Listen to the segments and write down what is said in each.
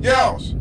Yeousch!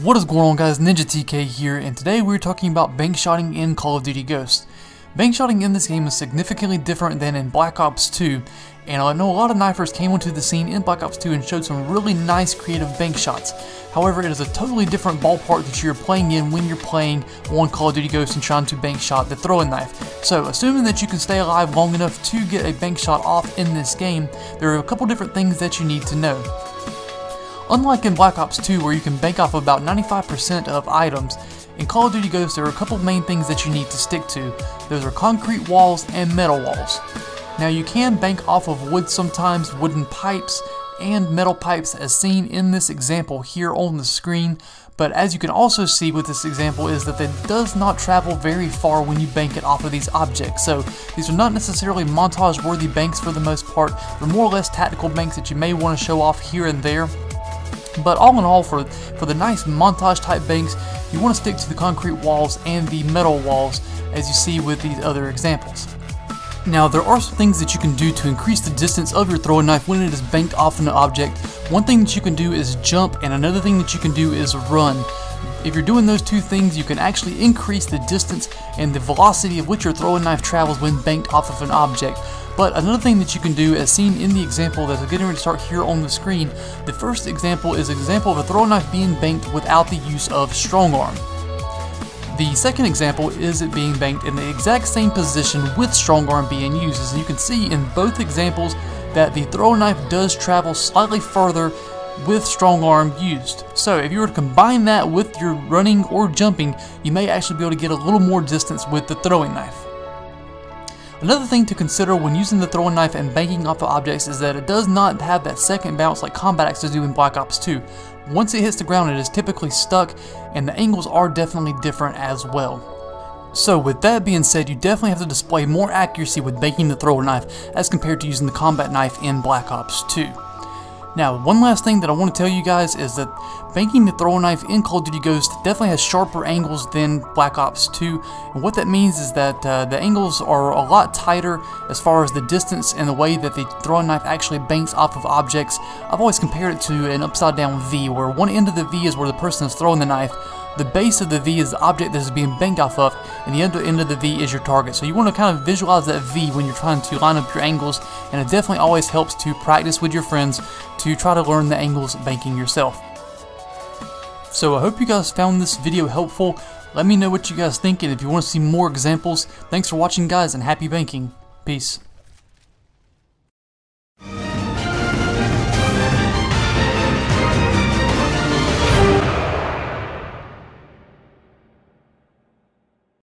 What is going on, guys? Ninja TK here, and today we're talking about bankshotting in Call of Duty Ghosts. Bankshotting in this game is significantly different than in Black Ops 2, and I know a lot of knifers came onto the scene in Black Ops 2 and showed some really nice creative bank shots. However, it is a totally different ballpark that you're playing in when you're playing on Call of Duty Ghosts and trying to bank shot the throwing knife. So, assuming that you can stay alive long enough to get a bank shot off in this game, there are a couple different things that you need to know. Unlike in Black Ops 2, where you can bank off about 95% of items, in Call of Duty Ghosts there are a couple main things that you need to stick to. Those are concrete walls and metal walls. Now you can bank off of wood sometimes, wooden pipes and metal pipes as seen in this example here on the screen, but as you can also see with this example is that it does not travel very far when you bank it off of these objects. So these are not necessarily montage worthy banks for the most part. They're more or less tactical banks that you may want to show off here and there. But all in all, for the nice montage type banks, you want to stick to the concrete walls and the metal walls as you see with these other examples. Now there are some things that you can do to increase the distance of your throwing knife when it is banked off an object. One thing that you can do is jump, and another thing that you can do is run. If you're doing those two things, you can actually increase the distance and the velocity of which your throwing knife travels when banked off of an object. But another thing that you can do, as seen in the example that's getting ready to start here on the screen, the first example is an example of a throwing knife being banked without the use of strong arm. The second example is it being banked in the exact same position with strong arm being used. As you can see in both examples that the throwing knife does travel slightly further with strong arm used. So if you were to combine that with your running or jumping, you may actually be able to get a little more distance with the throwing knife. Another thing to consider when using the throwing knife and banking off of objects is that it does not have that second bounce like combat axes do in Black Ops 2. Once it hits the ground, it is typically stuck, and the angles are definitely different as well. So with that being said, you definitely have to display more accuracy with banking the throwing knife as compared to using the combat knife in Black Ops 2. Now, one last thing that I want to tell you guys is that banking the throwing knife in Call of Duty Ghosts definitely has sharper angles than Black Ops 2, and what that means is that the angles are a lot tighter as far as the distance and the way that the throwing knife actually banks off of objects. I've always compared it to an upside down V, where one end of the V is where the person is throwing the knife, the base of the V is the object that is being banked off of, and the other end of the V is your target. So you want to kind of visualize that V when you're trying to line up your angles, and it definitely always helps to practice with your friends to try to learn the angles banking yourself. So I hope you guys found this video helpful. Let me know what you guys think, and if you want to see more examples. Thanks for watching, guys, and happy banking. Peace.